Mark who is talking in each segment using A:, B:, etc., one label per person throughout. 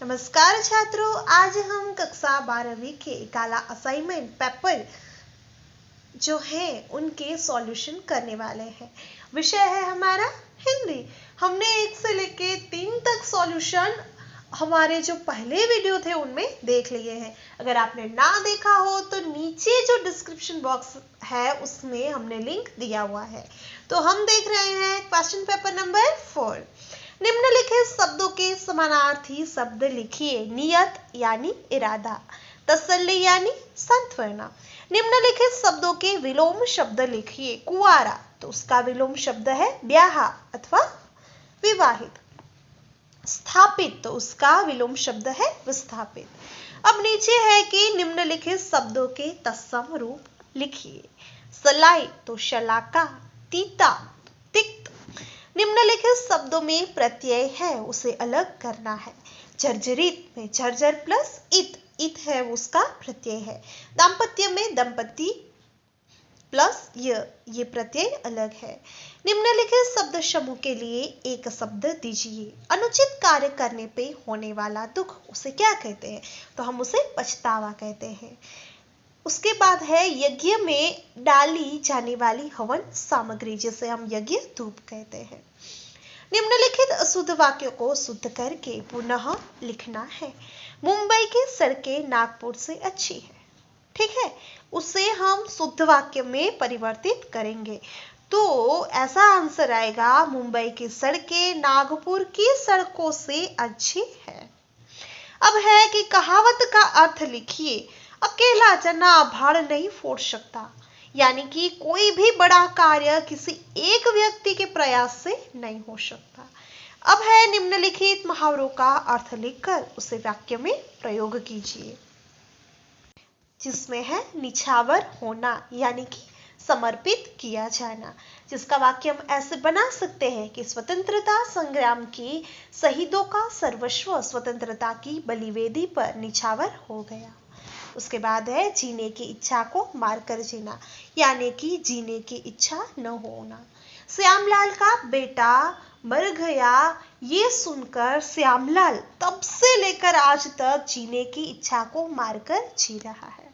A: नमस्कार छात्रों, आज हम कक्षा 12वीं के काला असाइनमेंट पेपर जो है उनके सॉल्यूशन करने वाले हैं। विषय है हमारा हिंदी। हमने 1 से लेके 3 तक सॉल्यूशन हमारे जो पहले वीडियो थे उनमें देख लिए हैं। अगर आपने ना देखा हो तो नीचे जो डिस्क्रिप्शन बॉक्स है उसमें हमने लिंक दिया हुआ है। तो हम देख रहे हैं क्वेश्चन पेपर नंबर 4। निम्नलिखित शब्दों के समानार्थी शब्द लिखिए। नियत यानी इरादा, तसल्ली यानी सांत्वना। निम्नलिखित शब्दों के विलोम शब्द लिखिए। कुंवारा, तो उसका विलोम शब्द है ब्याह अथवा विवाहित। स्थापित, तो उसका विलोम शब्द है विस्थापित। अब नीचे है कि निम्नलिखित शब्दों के तत्सम रूप लिखिए। सलाई, तो शलाका। तीता, तिक्त। निम्नलिखित शब्दों में प्रत्यय है उसे अलग करना है। जर्जरित में जर्जर प्लस इत, इत है उसका प्रत्यय है। दाम्पत्य में दंपति प्लस ये प्रत्यय अलग है। निम्नलिखित शब्द समूह के लिए एक शब्द दीजिए। अनुचित कार्य करने पे होने वाला दुख उसे क्या कहते हैं? तो हम उसे पछतावा कहते हैं। उसके बाद है यज्ञ में डाली जाने वाली हवन सामग्री, जिसे हम यज्ञ धूप कहते हैं। निम्नलिखित अशुद्ध वाक्यों को शुद्ध करके पुनः लिखना है। मुंबई की सड़कें नागपुर से अच्छी है। ठीक है, उसे हम शुद्ध वाक्य में परिवर्तित करेंगे। तो ऐसा आंसर आएगा, मुंबई की सड़कें नागपुर की सड़कों से अच्छी है। अब है कि कहावत का अर्थ लिखिए। अकेला जना भाड़ नहीं फोड़ सकता, यानी कि कोई भी बड़ा कार्य किसी एक व्यक्ति के प्रयास से नहीं हो सकता। अब है निम्नलिखित मुहावरों का अर्थ लिखकर उसे वाक्य में प्रयोग कीजिए। जिसमें है निछावर होना, यानी कि समर्पित किया जाना, जिसका वाक्य हम ऐसे बना सकते हैं कि स्वतंत्रता संग्राम की शहीदों का सर्वस्व स्वतंत्रता की बलिवेदी पर निछावर हो गया। उसके बाद है जीने की इच्छा को मारकर जीना, यानी कि जीने की इच्छा न होना। श्यामलाल का बेटा मर गया, ये सुनकर श्यामलाल तब से लेकर आज तक जीने की इच्छा को मारकर जी रहा है।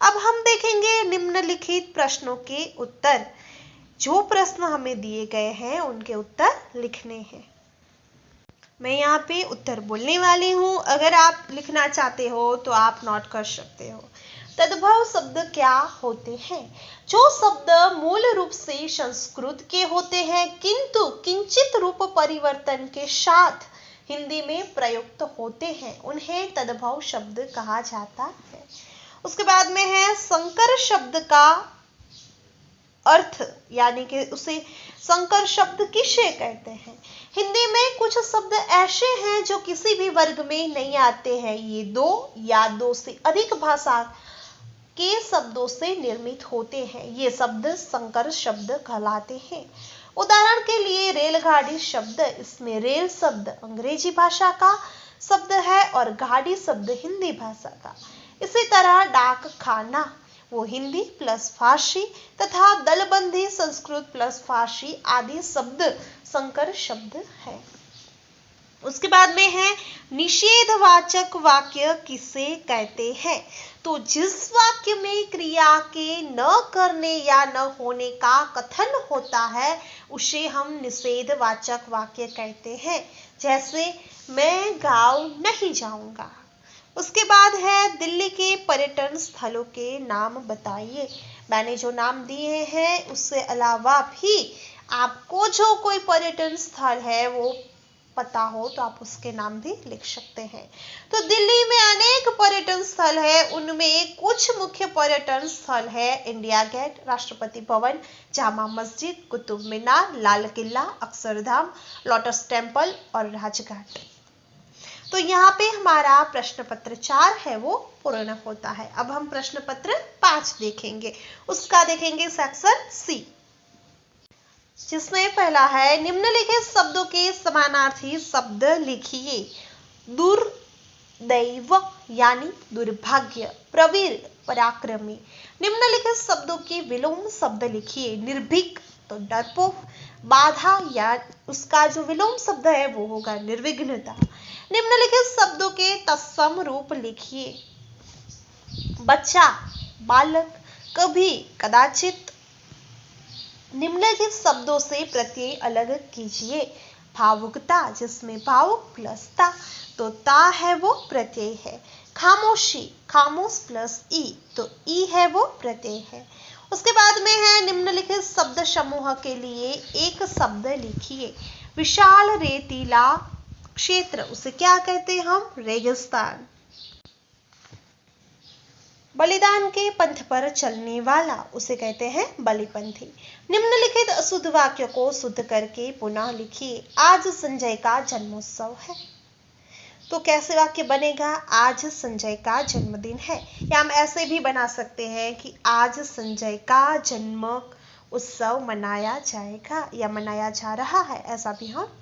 A: अब हम देखेंगे निम्नलिखित प्रश्नों के उत्तर। जो प्रश्न हमें दिए गए हैं उनके उत्तर लिखने हैं। मैं यहाँ पे उत्तर बोलने वाली हूँ, अगर आप लिखना चाहते हो तो आप नोट कर सकते हो। तद्भव शब्द क्या होते हैं? जो शब्द मूल रूप से संस्कृत के होते हैं किंतु किंचित रूप परिवर्तन के साथ हिंदी में प्रयुक्त होते हैं, उन्हें तद्भव शब्द कहा जाता है। उसके बाद में है संकर शब्द का अर्थ, यानी कि उसे संकर शब्द किसे कहते हैं? हिंदी में कुछ शब्द ऐसे हैं जो किसी भी वर्ग में नहीं आते हैं। ये दो या दो से अधिक भाषा के शब्दों से निर्मित होते हैं। ये शब्द संकर शब्द कहलाते हैं। उदाहरण के लिए रेलगाड़ी शब्द, इसमें रेल शब्द अंग्रेजी भाषा का शब्द है और गाड़ी शब्द हिंदी भाषा का। इसी तरह डाक खाना वो हिंदी प्लस फारसी तथा दलबंदी संस्कृत प्लस फारसी आदि शब्द संकर शब्द है। उसके बाद में है निषेधवाचक वाक्य किसे कहते हैं? तो जिस वाक्य में क्रिया के न करने या न होने का कथन होता है उसे हम निषेधवाचक वाक्य कहते हैं। जैसे मैं गांव नहीं जाऊंगा। उसके बाद है दिल्ली के पर्यटन स्थलों के नाम बताइए। मैंने जो नाम दिए हैं उससे अलावा भी आपको जो कोई पर्यटन स्थल है वो पता हो तो आप उसके नाम भी लिख सकते हैं। तो दिल्ली में अनेक पर्यटन स्थल है, उनमें कुछ मुख्य पर्यटन स्थल है India gate, Rashtrapati Bhavan, Jama Masjid, Qutub Minar, Lal Qila, Akshardham, lotus temple और राजघाट। तो यहाँ पे हमारा प्रश्न पत्र 4 है वो पूर्ण होता है। अब हम प्रश्न पत्र 5 देखेंगे। उसका देखेंगे सेक्शन सी, जिसमें पहला है निम्नलिखित शब्दों के समानार्थी शब्द लिखिए। दुर्दैव यानी दुर्भाग्य, प्रवीर पराक्रमी। निम्नलिखित शब्दों के विलोम शब्द लिखिए। निर्भीक, तो डरपोक, बाधा या उसका जो विलोम शब्द है वो होगा निर्विघ्नता। निम्नलिखित शब्दों के तत्सम रूप लिखिए। बच्चा, बालक, कभी, कदाचित। निम्नलिखित शब्दों से प्रत्यय अलग कीजिए। भावुकता, जिसमें भावुक प्लस ता, तो ता है वो प्रत्यय है। खामोशी, खामोश प्लस ई, तो ई है वो प्रत्यय है। उसके बाद में है निम्नलिखित शब्द समूह के लिए एक शब्द लिखिए। विशाल रेतीला क्षेत्र, उसे क्या कहते हैं हम? रेगिस्तान। बलिदान के पंथ पर चलने वाला, उसे कहते हैं बलिपंथी। निम्नलिखित अशुद्ध वाक्य को शुद्ध करके पुनः लिखिए। आज संजय का जन्मोत्सव है, तो कैसे वाक्य बनेगा? आज संजय का जन्मदिन है। या हम ऐसे भी बना सकते हैं कि आज संजय का जन्म उत्सव मनाया जाएगा या मनाया जा रहा है, ऐसा भी हम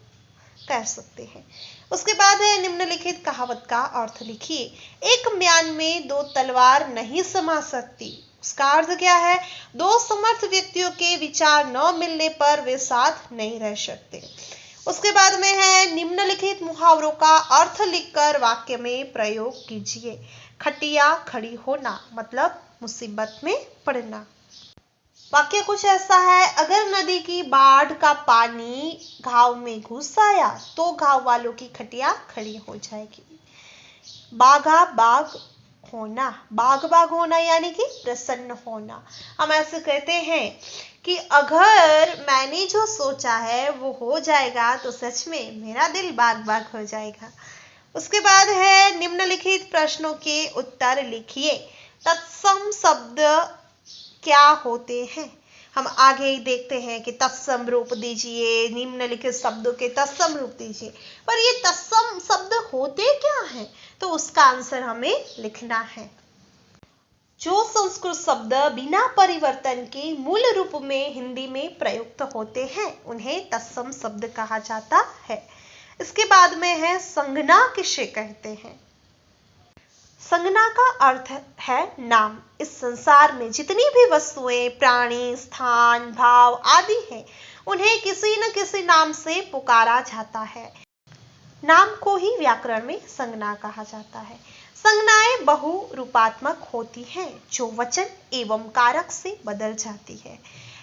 A: कह सकते हैं। उसके बाद है निम्नलिखित कहावत का अर्थ लिखिए। एक म्यान में दो तलवार नहीं समा सकती, उसका अर्थ क्या है? दो समर्थ व्यक्तियों के विचार न मिलने पर वे साथ नहीं रह सकते। उसके बाद में है निम्नलिखित मुहावरों का अर्थ लिखकर वाक्य में प्रयोग कीजिए। खटिया खड़ी होना, मतलब मुसीबत में पड़ना। वाक्य कुछ ऐसा है, अगर नदी की बाढ़ का पानी घाव में घुस आया तो घाव वालों की खटिया खड़ी हो जाएगी। बाघा बाघ होना, बाघ बाघ होना यानी कि प्रसन्न होना। हम ऐसे कहते हैं कि अगर मैंने जो सोचा है वो हो जाएगा तो सच में मेरा दिल बाग बाग हो जाएगा। उसके बाद है निम्नलिखित प्रश्नों के उत्तर लिखिए। तत्सम शब्द क्या होते हैं? हम आगे ही देखते हैं कि तत्सम रूप दीजिए, निम्नलिखित शब्दों के तत्सम रूप दीजिए। पर ये तत्सम शब्द होते क्या हैं? तो उसका आंसर हमें लिखना है। जो संस्कृत शब्द बिना परिवर्तन के मूल रूप में हिंदी में प्रयुक्त होते हैं उन्हें तत्सम शब्द कहा जाता है। इसके बाद में है संज्ञा किसे कहते हैं? संज्ञा का अर्थ है नाम। इस संसार में जितनी भी वस्तुएं, प्राणी, स्थान, भाव आदि हैं, उन्हें किसी न किसी नाम से पुकारा जाता है। नाम को ही व्याकरण में संज्ञा कहा जाता है। संज्ञाएं बहुरूपात्मक होती हैं जो वचन एवं कारक से बदल जाती है।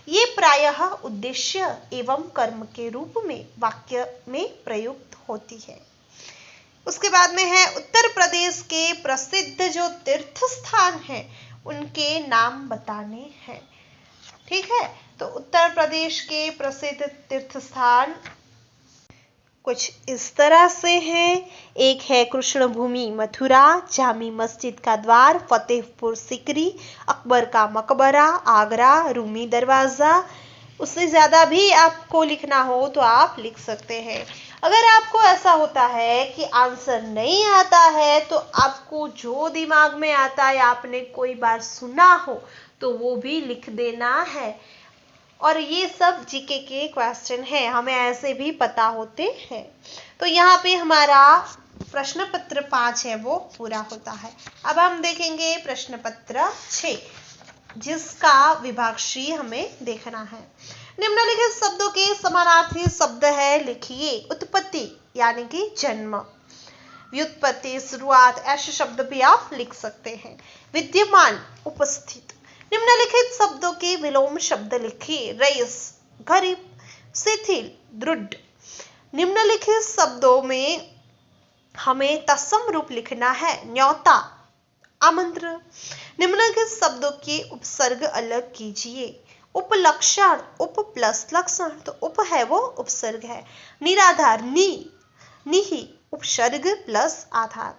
A: ये प्रायः उद्देश्य एवं कर्म के रूप में वाक्य में प्रयुक्त होती है। उसके बाद में है उत्तर प्रदेश के प्रसिद्ध जो तीर्थ स्थान हैं उनके नाम बताने हैं। ठीक है, तो उत्तर प्रदेश के प्रसिद्ध तीर्थ स्थान कुछ इस तरह से हैं। एक है कृष्ण भूमि मथुरा, जामी मस्जिद का द्वार, फतेहपुर सिकरी, अकबर का मकबरा आगरा, रूमी दरवाजा। उससे ज़्यादा भी आपको लिखना हो तो आप लिख सकते हैं। अगर आपको ऐसा होता है कि आंसर नहीं आता है तो आपको जो दिमाग में आता है, आपने कोई बार सुना हो तो वो भी लिख देना है। और ये सब जीके के क्वेश्चन है, हमें ऐसे भी पता होते हैं। तो यहाँ पे हमारा प्रश्न पत्र 5 है वो पूरा होता है। अब हम देखेंगे प्रश्न पत्र 6 जिसका विभाग सी हमें देखना है। निम्नलिखित शब्दों के समानार्थी शब्द है, लिखिए। उत्पत्ति यानी कि जन्म, व्युत्पत्ति शुरुआत, ऐसे शब्द भी आप लिख सकते हैं। विद्यमान उपस्थित। निम्नलिखित शब्दों के विलोम शब्द लिखिए। रईस गरीब, शिथिल दृढ़। निम्नलिखित शब्दों में हमें तत्सम रूप लिखना है। न्योता आमंत्रण। निम्नलिखित शब्दों के उपसर्ग अलग कीजिए। उपलक्षण, उप प्लस लक्षण, तो उप है वो उपसर्ग है। निराधार निहि उपसर्ग प्लस आधार।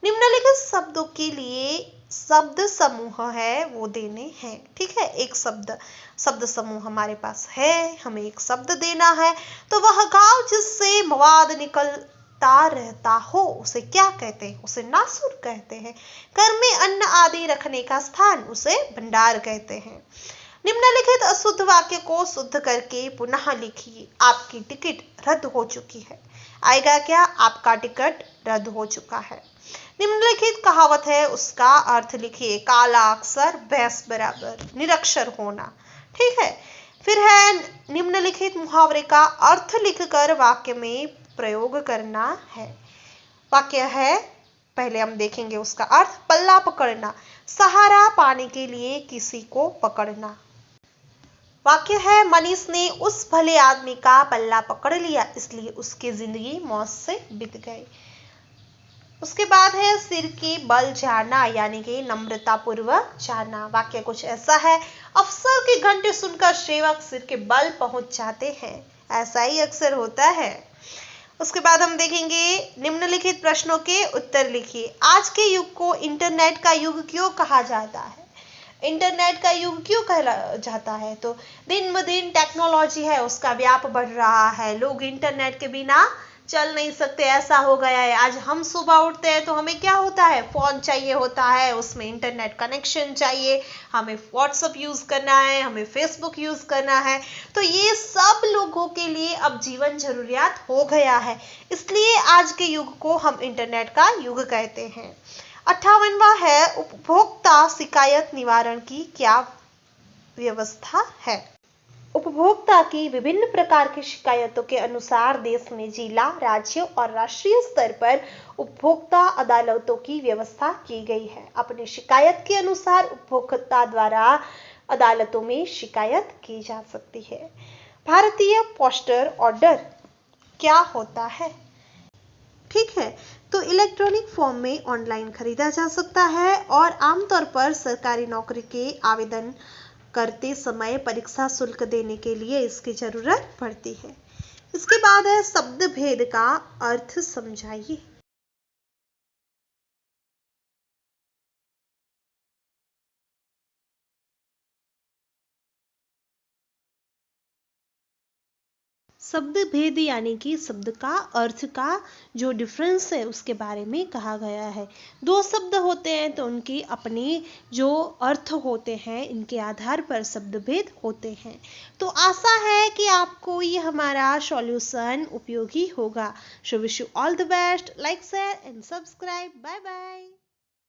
A: निम्नलिखित शब्दों के लिए शब्द समूह है वो देने हैं। ठीक है, एक शब्द समूह हमारे पास है, हमें एक शब्द देना है। तो वह गांव जिससे मवाद निकलता रहता हो उसे क्या कहते हैं? उसे नासुर कहते हैं। घर में अन्न आदि रखने का स्थान उसे भंडार कहते हैं। निम्नलिखित अशुद्ध वाक्य को शुद्ध करके पुनः लिखिए। आपकी टिकट रद्द हो चुकी है। आएगा क्या? आपका टिकट रद्द हो चुका है। निम्नलिखित कहावत है उसका अर्थ लिखिए। काला अक्षर भैंस बराबर, निरक्षर होना। ठीक है, फिर है निम्नलिखित मुहावरे का अर्थ लिखकर वाक्य में प्रयोग करना है। वाक्य है, पहले हम देखेंगे उसका अर्थ। पल्ला पकड़ना, सहारा पाने के लिए किसी को पकड़ना। वाक्य है, मनीष ने उस भले आदमी का पल्ला पकड़ लिया, इसलिए उसकी जिंदगी मौज से बीत गई। उसके बाद है सिर के बल जाना, यानी कि नम्रता पूर्वक जाना। वाक्य कुछ ऐसा है, अफसर के घंटे सुनकर सेवक सिर के बल पहुंच जाते हैं। ऐसा ही अक्सर होता है। उसके बाद हम देखेंगे निम्नलिखित प्रश्नों के उत्तर लिखिए। आज के युग को इंटरनेट का युग क्यों कहा जाता है? इंटरनेट का युग क्यों कहा जाता है? तो दिन ब दिन टेक्नोलॉजी है उसका व्याप बढ़ रहा है। लोग इंटरनेट के बिना चल नहीं सकते, ऐसा हो गया है। आज हम सुबह उठते हैं तो हमें क्या होता है, फोन चाहिए होता है, उसमें इंटरनेट कनेक्शन चाहिए, हमें व्हाट्सएप यूज करना है, हमें फेसबुक यूज करना है। तो ये सब लोगों के लिए अब जीवन जरूरियात हो गया है, इसलिए आज के युग को हम इंटरनेट का युग कहते हैं। 58वां है, उपभोक्ता शिकायत निवारण की क्या व्यवस्था है? उपभोक्ता की विभिन्न प्रकार की शिकायतों के अनुसार देश में जिला, राज्य और राष्ट्रीय स्तर पर उपभोक्ता अदालतों की व्यवस्था की गई है। अपनी शिकायत के अनुसार उपभोक्ता द्वारा अदालतों में शिकायत की जा सकती है। भारतीय पोस्टल ऑर्डर क्या होता है? ठीक है, तो इलेक्ट्रॉनिक फॉर्म में ऑनलाइन खरीदा जा सकता है और आमतौर पर सरकारी नौकरी के आवेदन करते समय परीक्षा शुल्क देने के लिए इसकी जरूरत पड़ती है। इसके बाद है शब्द भेद का अर्थ समझाइए। शब्द भेद यानी कि शब्द का अर्थ का जो डिफरेंस है उसके बारे में कहा गया है। दो शब्द होते हैं तो उनकी अपने जो अर्थ होते हैं, इनके आधार पर शब्द भेद होते हैं। तो आशा है कि आपको ये हमारा सॉल्यूशन उपयोगी होगा। So wish you all the best. Like, share and subscribe. Bye bye.